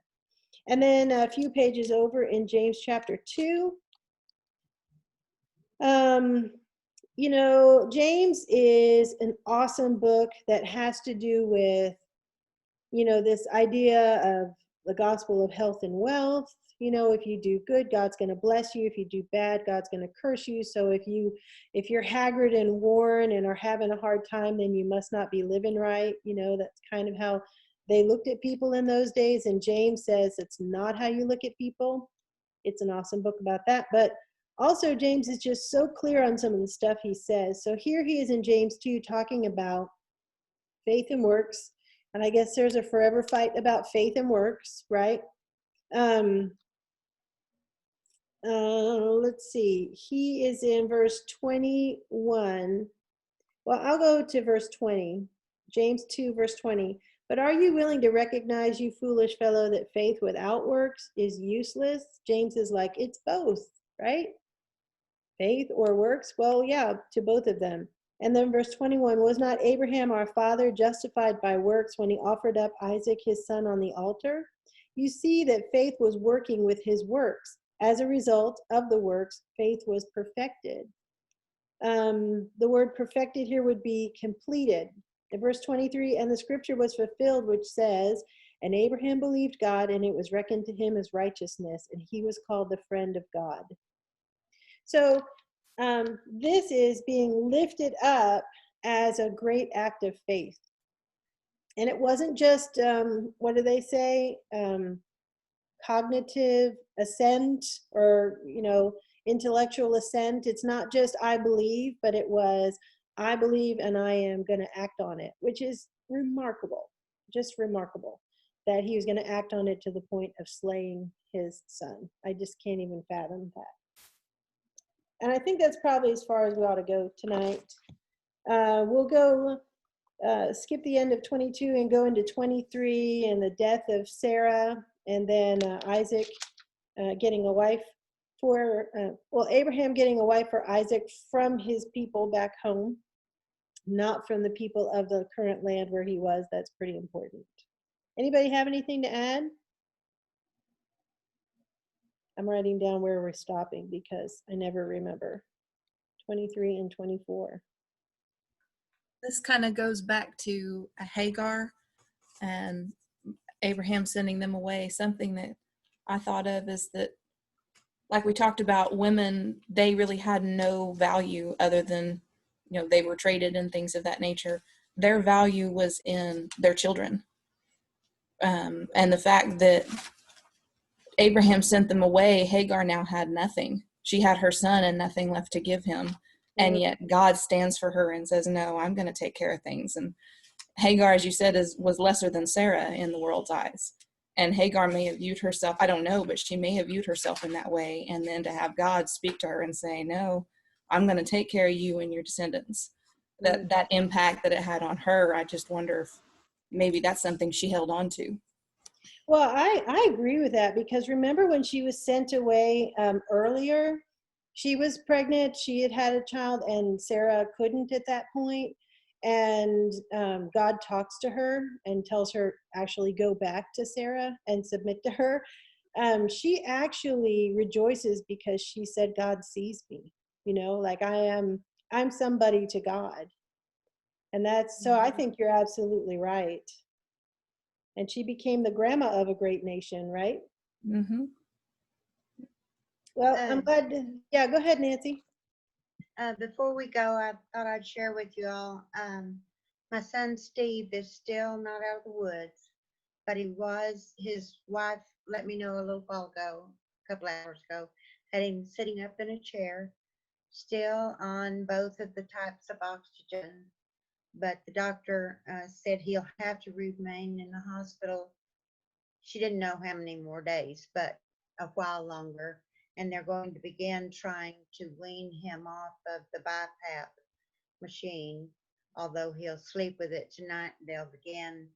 And then a few pages over in James chapter 2. James is an awesome book that has to do with, this idea of the gospel of health and wealth. If you do good, God's going to bless you. If you do bad, God's going to curse you. So if you're haggard and worn and are having a hard time, then you must not be living right. That's kind of how they looked at people in those days. And James says it's not how you look at people. It's an awesome book about that. But also, James is just so clear on some of the stuff he says. So here he is in James 2 talking about faith and works. And I guess there's a forever fight about faith and works, right? Let's see. He is in verse 21. Well, I'll go to verse 20. James 2, verse 20. But are you willing to recognize, you foolish fellow, that faith without works is useless? James is like, it's both, right? Faith or works? Well, yeah, to both of them. And then verse 21, was not Abraham our father justified by works when he offered up Isaac his son on the altar? You see that faith was working with his works. As a result of the works, faith was perfected. The word perfected here would be completed. In verse 23, and the scripture was fulfilled, which says, and Abraham believed God, and it was reckoned to him as righteousness, and he was called the friend of God. So this is being lifted up as a great act of faith. And it wasn't just, what do they say? Cognitive assent or, intellectual assent. It's not just I believe, but it was I believe and I am going to act on it, which is remarkable, just remarkable that he was going to act on it to the point of slaying his son. I just can't even fathom that. And I think that's probably as far as we ought to go tonight. We'll go skip the end of 22 and go into 23 and the death of Sarah, and then Isaac getting a wife for, Abraham getting a wife for Isaac from his people back home, not from the people of the current land where he was. That's pretty important. Anybody have anything to add? I'm writing down where we're stopping because I never remember. 23 and 24. This kind of goes back to Hagar and Abraham sending them away. Something that I thought of is that, like we talked about, women, they really had no value other than, they were traded and things of that nature. Their value was in their children. And the fact that Abraham sent them away, Hagar now had nothing. She had her son and nothing left to give him. And yet God stands for her and says, no, I'm going to take care of things. And Hagar, as you said, was lesser than Sarah in the world's eyes. And Hagar may have viewed herself, I don't know, but she may have viewed herself in that way. And then to have God speak to her and say, no, I'm going to take care of you and your descendants. That impact that it had on her, I just wonder if maybe that's something she held on to. Well, I agree with that, because remember when she was sent away earlier, she was pregnant, she had had a child, and Sarah couldn't at that point. And God talks to her and tells her, actually go back to Sarah and submit to her. She actually rejoices because she said, God sees me, like I'm somebody to God. And that's, so I think you're absolutely right. And she became the grandma of a great nation, right? Mm-hmm. Well, I'm glad. Yeah, go ahead, Nancy. Before we go, I thought I'd share with you all. My son Steve is still not out of the woods, but his wife let me know a little while ago, a couple hours ago, had him sitting up in a chair, still on both of the types of oxygen. But the doctor said he'll have to remain in the hospital. She didn't know how many more days, but a while longer. And they're going to begin trying to wean him off of the BiPAP machine. Although he'll sleep with it tonight, they'll begin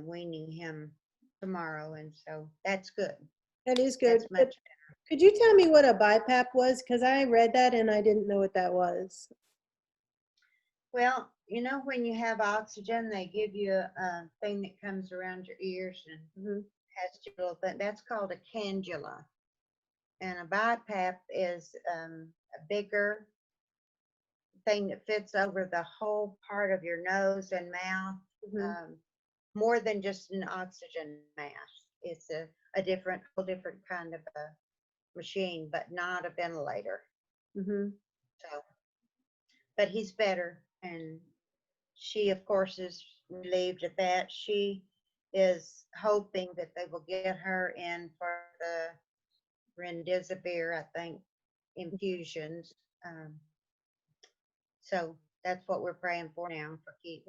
weaning him tomorrow. And so that's good. That is good. That's much. Could you tell me what a BiPAP was? Because I read that and I didn't know what that was. Well, when you have oxygen, they give you a thing that comes around your ears and has your little thing. That's called a cannula. And a BiPAP is a bigger thing that fits over the whole part of your nose and mouth, more than just an oxygen mask. It's a whole different kind of a machine, but not a ventilator. So, but he's better. And she, of course, is relieved at that. She is hoping that they will get her in for the remdesivir, I think, infusions. So that's what we're praying for now,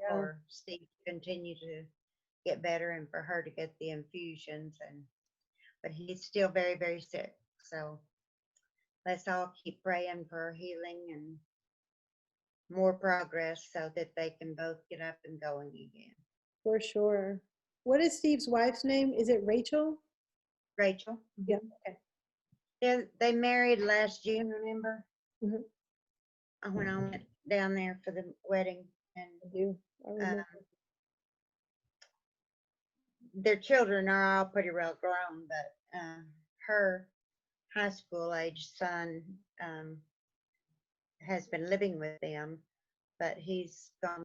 for Steve to continue to get better and for her to get the infusions. But he's still very, very sick. So let's all keep praying for healing and more progress so that they can both get up and going again. For sure. What is Steve's wife's name? Is it Rachel? Rachel? Yeah. Okay. They married last June, remember? When I went down there for the wedding. And I do. I remember. Their children are all pretty well grown, but her high school age son has been living with them, but he's gone